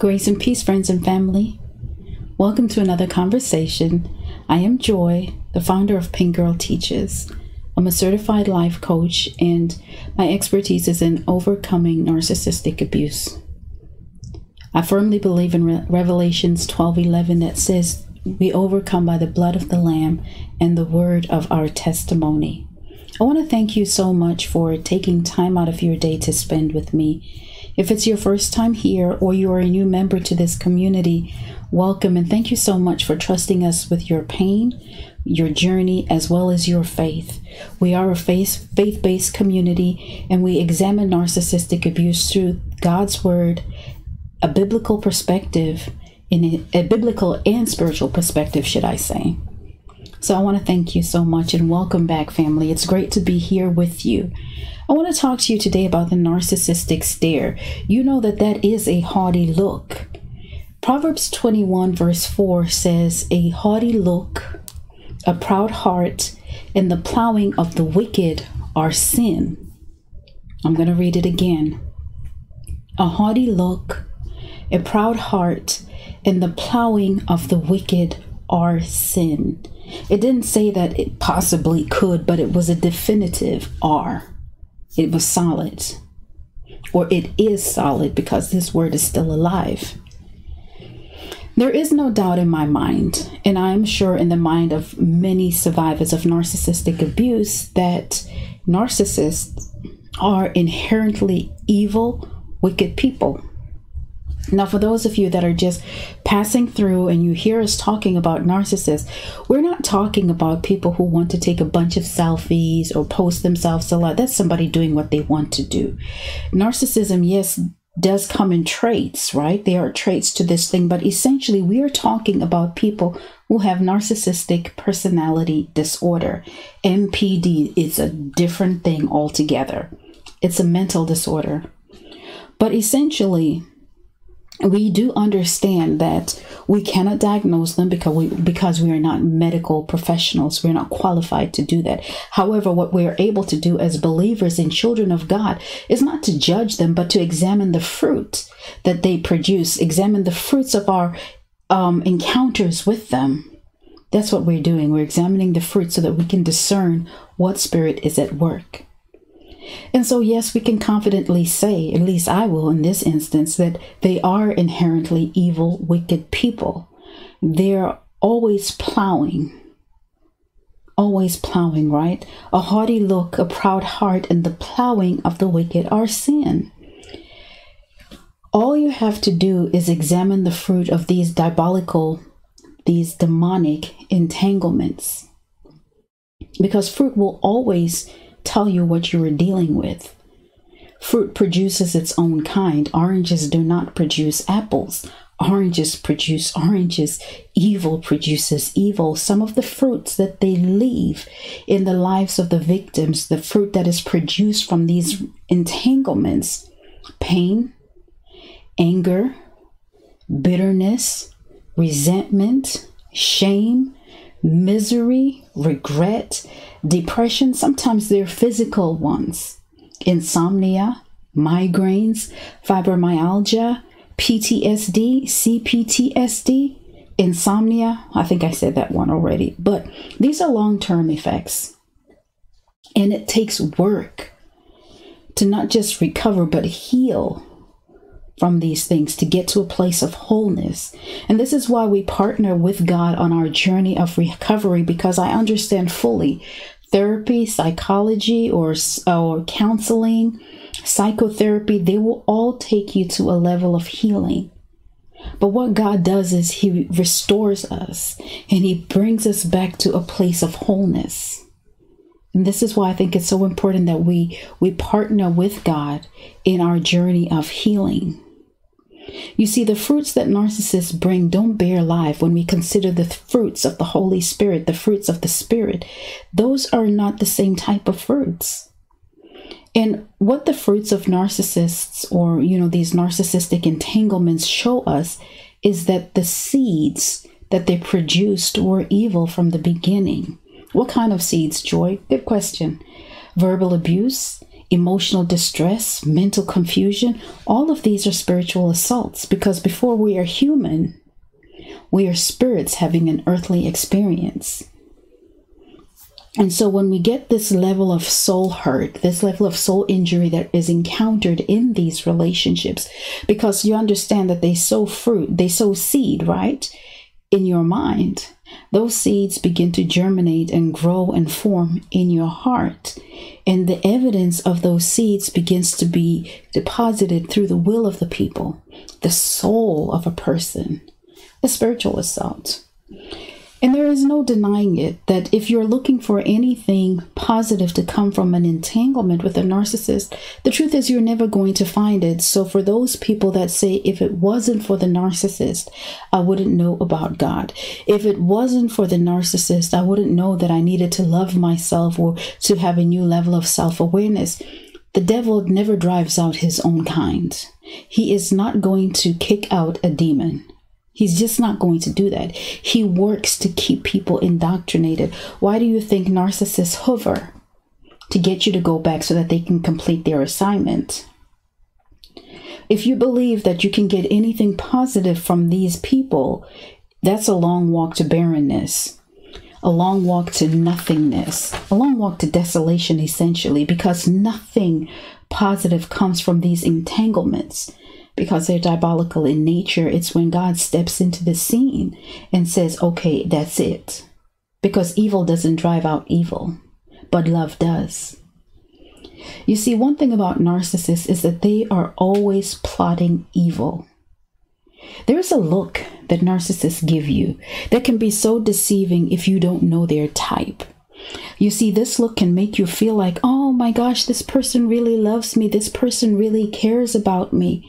Grace and peace, friends and family. Welcome to another conversation. I am Joy, the founder of Pinkgirlteaches. I'm a certified life coach, and my expertise is in overcoming narcissistic abuse. I firmly believe in Revelations 12:11 that says we overcome by the blood of the Lamb and the word of our testimony. I want to thank you so much for taking time out of your day to spend with me. If it's your first time here or you are a new member to this community, welcome, and thank you so much for trusting us with your pain, your journey, as well as your faith. We are a faith-based community, and we examine narcissistic abuse through God's word, a biblical perspective, in a biblical and spiritual perspective, should I say. So I want to thank you so much and welcome back, family. It's great to be here with you. I want to talk to you today about the narcissistic stare. You know that is a haughty look. Proverbs 21 verse 4 says, "A haughty look, a proud heart, and the plowing of the wicked are sin." I'm going to read it again. A haughty look, a proud heart, and the plowing of the wicked are sin. It didn't say that it possibly could, but it was a definitive R. It was solid, or it is solid, because this word is still alive. There is no doubt in my mind, and I am sure in the mind of many survivors of narcissistic abuse, that narcissists are inherently evil, wicked people. Now, for those of you that are just passing through and you hear us talking about narcissists, we're not talking about people who want to take a bunch of selfies or post themselves a lot. That's somebody doing what they want to do. Narcissism, yes, does come in traits, right? There are traits to this thing, but essentially we are talking about people who have narcissistic personality disorder. NPD is a different thing altogether. It's a mental disorder. But essentially, we do understand that we cannot diagnose them because we are not medical professionals. We're not qualified to do that. However, what we are able to do as believers and children of God is not to judge them, but to examine the fruit that they produce, examine the fruits of our encounters with them. That's what we're doing. We're examining the fruit so that we can discern what spirit is at work. And so, yes, we can confidently say, at least I will in this instance, that they are inherently evil, wicked people. They're always plowing, right? A haughty look, a proud heart, and the plowing of the wicked are sin. All you have to do is examine the fruit of these these demonic entanglements, because fruit will always tell you what you are dealing with. Fruit produces its own kind. Oranges do not produce apples. Oranges produce oranges. Evil produces evil. Some of the fruits that they leave in the lives of the victims, the fruit that is produced from these entanglements: pain, anger, bitterness, resentment, shame, misery, regret, depression. Sometimes they're physical ones: insomnia, migraines, fibromyalgia, PTSD, CPTSD, insomnia. I think I said that one already, but these are long-term effects, and it takes work to not just recover but heal from these things, to get to a place of wholeness. And this is why we partner with God on our journey of recovery, because I understand fully therapy, psychology, or counseling, psychotherapy, they will all take you to a level of healing. But what God does is he restores us and he brings us back to a place of wholeness. And this is why I think it's so important that we partner with God in our journey of healing. You see, the fruits that narcissists bring don't bear life when we consider the fruits of the Holy Spirit, the fruits of the Spirit. Those are not the same type of fruits. And what the fruits of narcissists, or, these narcissistic entanglements show us is that the seeds that they produced were evil from the beginning. What kind of seeds, Joy? Good question. Verbal abuse, emotional distress, mental confusion. All of these are spiritual assaults, because before we are human, we are spirits having an earthly experience. And so when we get this level of soul hurt, this level of soul injury that is encountered in these relationships, because you understand that they sow fruit, they sow seed, right? In your mind, those seeds begin to germinate and grow and form in your heart. And the evidence of those seeds begins to be deposited through the will of the people, the soul of a person, a spiritual assault. And there is no denying it that if you're looking for anything positive to come from an entanglement with a narcissist, the truth is you're never going to find it. So for those people that say, if it wasn't for the narcissist, I wouldn't know about God. If it wasn't for the narcissist, I wouldn't know that I needed to love myself or to have a new level of self-awareness. The devil never drives out his own kind. He is not going to kick out a demon. He's just not going to do that. He works to keep people indoctrinated. Why do you think narcissists hover? To get you to go back so that they can complete their assignment. If you believe that you can get anything positive from these people, that's a long walk to barrenness, a long walk to nothingness, a long walk to desolation, essentially, because nothing positive comes from these entanglements. Because they're diabolical in nature, it's when God steps into the scene and says, okay, that's it. Because evil doesn't drive out evil, but love does. You see, one thing about narcissists is that they are always plotting evil. There's a look that narcissists give you that can be so deceiving if you don't know their type. You see, this look can make you feel like, oh my gosh, this person really loves me. This person really cares about me.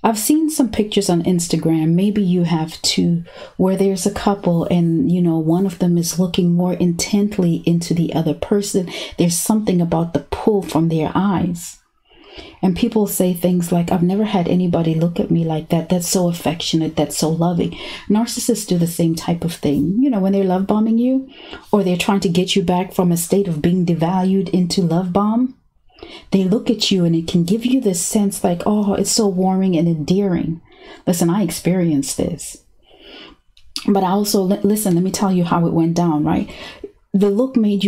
I've seen some pictures on Instagram, maybe you have too, where there's a couple and, one of them is looking more intently into the other person. There's something about the pull from their eyes. And people say things like, I've never had anybody look at me like that. That's so affectionate. That's so loving. Narcissists do the same type of thing. When they're love bombing you, or they're trying to get you back from a state of being devalued into love bomb. They look at you and it can give you this sense like, oh, it's so warming and endearing. Listen, I experienced this. But I also, listen, let me tell you how it went down, right? The look made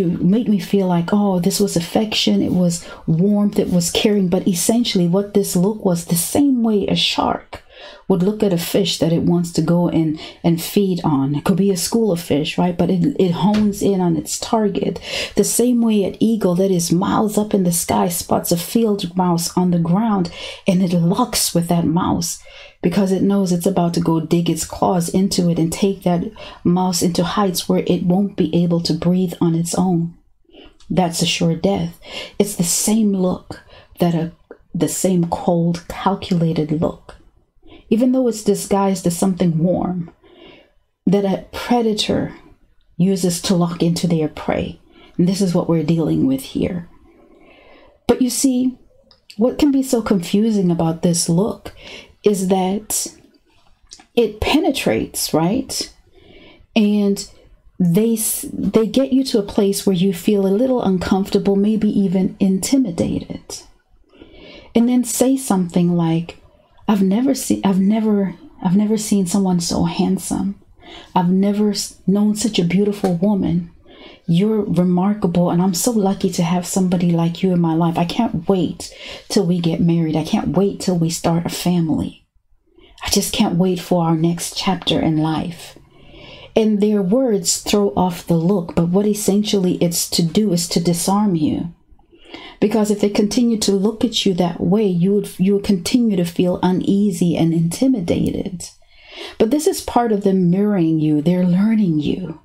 me feel like, oh, this was affection. It was warmth. It was caring. But essentially what this look was, the same way a shark would look at a fish that it wants to go and feed on. It could be a school of fish, right? But it hones in on its target. The same way an eagle that is miles up in the sky spots a field mouse on the ground and it locks with that mouse because it knows it's about to go dig its claws into it and take that mouse into heights where it won't be able to breathe on its own. That's a sure death. It's the same look the same cold, calculated look. Even though it's disguised as something warm, that a predator uses to lock into their prey. And this is what we're dealing with here. But you see, what can be so confusing about this look is that it penetrates, right? And they get you to a place where you feel a little uncomfortable, maybe even intimidated. And then say something like, I've never seen someone so handsome. I've never known such a beautiful woman. You're remarkable, and I'm so lucky to have somebody like you in my life. I can't wait till we get married. I can't wait till we start a family. I just can't wait for our next chapter in life. And their words throw off the look, but what essentially it's to do is to disarm you. Because if they continue to look at you that way, you would continue to feel uneasy and intimidated. But this is part of them mirroring you. They're learning you.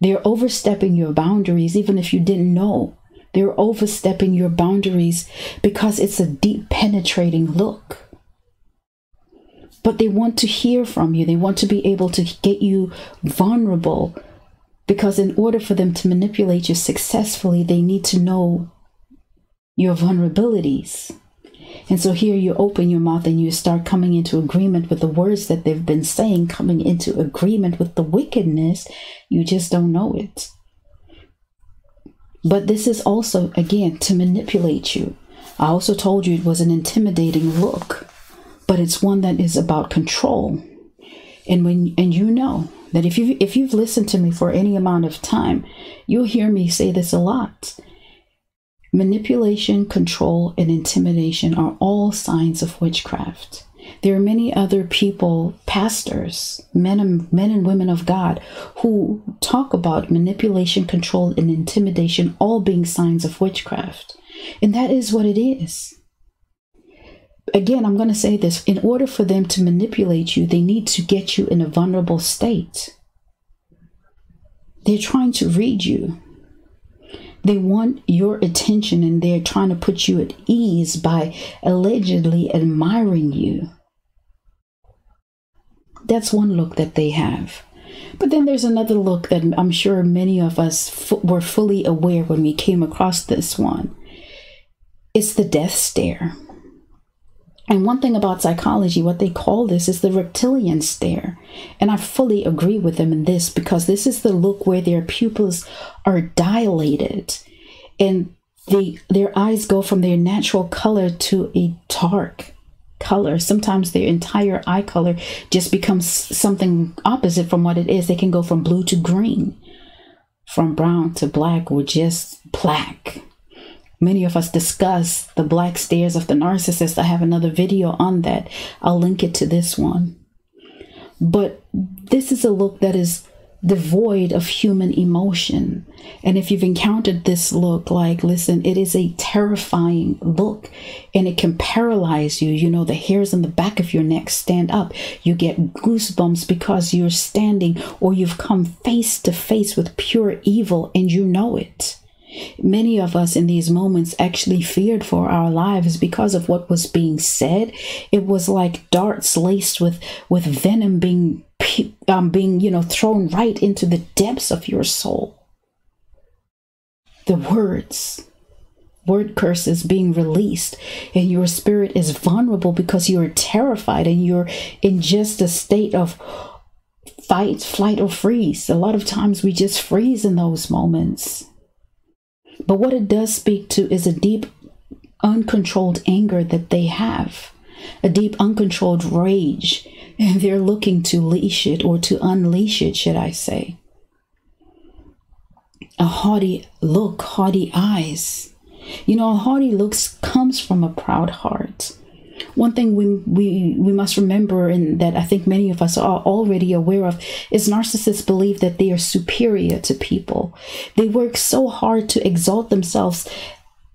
They're overstepping your boundaries, even if you didn't know. They're overstepping your boundaries because it's a deep, penetrating look. But they want to hear from you. They want to be able to get you vulnerable. Because in order for them to manipulate you successfully, they need to know your vulnerabilities. And so here you open your mouth and you start coming into agreement with the words that they've been saying, coming into agreement with the wickedness. You just don't know it. But this is also, again, to manipulate you. I also told you it was an intimidating look, but it's one that is about control. And you know that if you've listened to me for any amount of time, you'll hear me say this a lot. Manipulation, control, and intimidation are all signs of witchcraft. There are many other people, pastors, men and women of God, who talk about manipulation, control, and intimidation all being signs of witchcraft. And that is what it is. Again, I'm going to say this. In order for them to manipulate you, they need to get you in a vulnerable state. They're trying to read you. They want your attention, and they're trying to put you at ease by allegedly admiring you. That's one look that they have. But then there's another look that I'm sure many of us were fully aware when we came across this one. It's the death stare. And one thing about psychology, what they call this is the reptilian stare. And I fully agree with them in this, because this is the look where their pupils are dilated and their eyes go from their natural color to a dark color. Sometimes their entire eye color just becomes something opposite from what it is. They can go from blue to green, from brown to black, or just black. Many of us discuss the black stares of the narcissist. I have another video on that. I'll link it to this one. But this is a look that is devoid of human emotion. And if you've encountered this look, listen, it is a terrifying look, and it can paralyze you. You know, the hairs on the back of your neck stand up. You get goosebumps because you're standing, or you've come face to face with pure evil, and you know it. Many of us in these moments actually feared for our lives because of what was being said. It was like darts laced with venom being thrown right into the depths of your soul. The word curses being released, and your spirit is vulnerable because you're terrified and you're in just a state of fight, flight, or freeze. A lot of times we just freeze in those moments. But what it does speak to is a deep, uncontrolled anger that they have, a deep, uncontrolled rage, and they're looking to leash it, or to unleash it, should I say. A haughty look, haughty eyes. You know, a haughty look comes from a proud heart. One thing we must remember, and that I think many of us are already aware of, is narcissists believe that they are superior to people. They work so hard to exalt themselves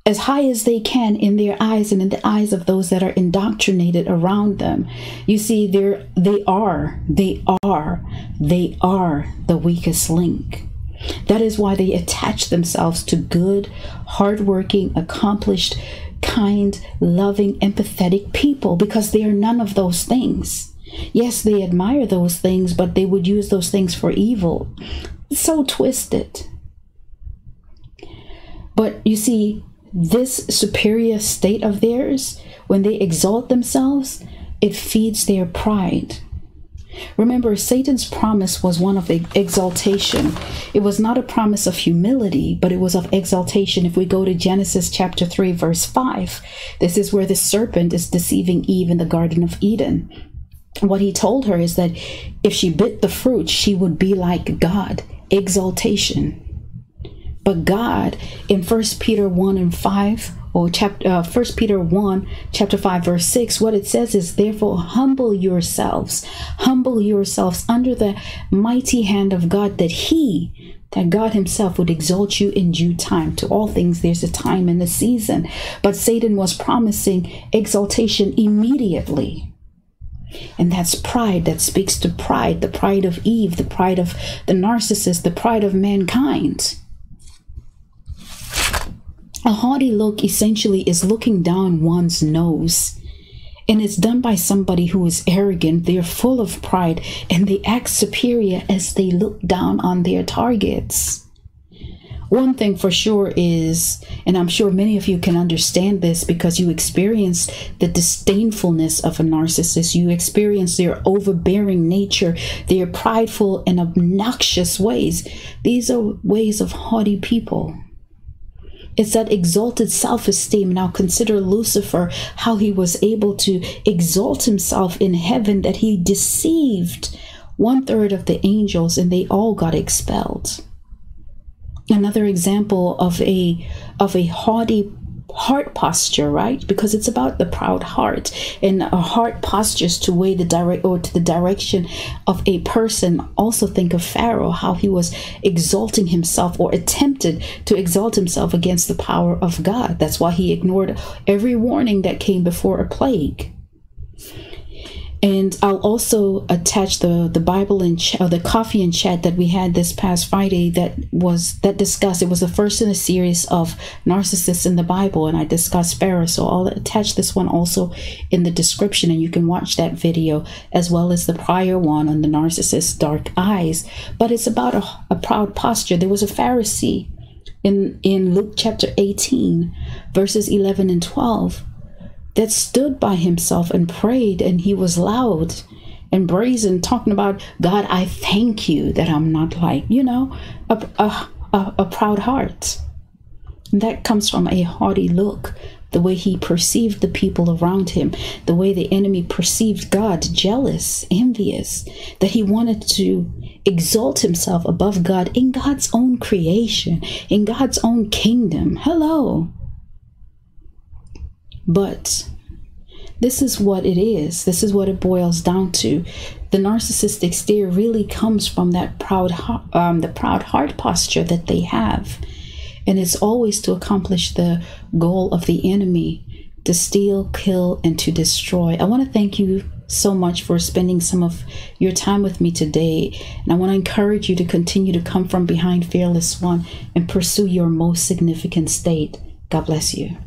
as high as they can in their eyes and in the eyes of those that are indoctrinated around them. You see, they are the weakest link. That is why they attach themselves to good, hardworking, accomplished, kind, loving, empathetic people, because they are none of those things. Yes, they admire those things, but they would use those things for evil. It's so twisted. But you see, this superior state of theirs, when they exalt themselves, it feeds their pride. Remember, Satan's promise was one of exaltation. It was not a promise of humility, but it was of exaltation. If we go to Genesis chapter 3, verse 5, this is where the serpent is deceiving Eve in the Garden of Eden. What he told her is that if she bit the fruit, she would be like God. Exaltation. But God, in 1 Peter 1 and 5, or 1 Peter 1, chapter 5, verse 6, what it says is, therefore, humble yourselves under the mighty hand of God, that God himself would exalt you in due time. To all things, there's a time and a season. But Satan was promising exaltation immediately. And that's pride. That speaks to pride, the pride of Eve, the pride of the narcissist, the pride of mankind. A haughty look essentially is looking down one's nose, and it's done by somebody who is arrogant. They're full of pride, and they act superior as they look down on their targets. One thing for sure is, and I'm sure many of you can understand this because you experience the disdainfulness of a narcissist. You experience their overbearing nature, their prideful and obnoxious ways. These are ways of haughty people. It's that exalted self-esteem. Now consider Lucifer, how he was able to exalt himself in heaven, that he deceived 1/3 of the angels and they all got expelled. Another example of a haughty heart posture, right? Because it's about the proud heart, and a heart postures to way the direction of a person. Also think of Pharaoh, how he was exalting himself, or attempted to exalt himself against the power of God. That's why he ignored every warning that came before a plague. And I'll also attach the Bible and the coffee and chat that we had this past Friday that discussed. It was the first in a series of narcissists in the Bible, and I discussed Pharaoh. So I'll attach this one also in the description, and you can watch that video as well as the prior one on the narcissist's dark eyes. But it's about a proud posture. There was a Pharisee in Luke chapter 18, verses 11 and 12. That stood by himself and prayed, and he was loud and brazen, talking about, God, I thank you that I'm not like, a proud heart. And that comes from a haughty look, the way he perceived the people around him, the way the enemy perceived God, jealous, envious, that he wanted to exalt himself above God in God's own creation, in God's own kingdom. Hello. But this is what it is. This is what it boils down to. The narcissistic stare really comes from that proud heart posture that they have. And it's always to accomplish the goal of the enemy, to steal, kill, and to destroy. I want to thank you so much for spending some of your time with me today. And I want to encourage you to continue to come from behind, fearless one, and pursue your most significant state. God bless you.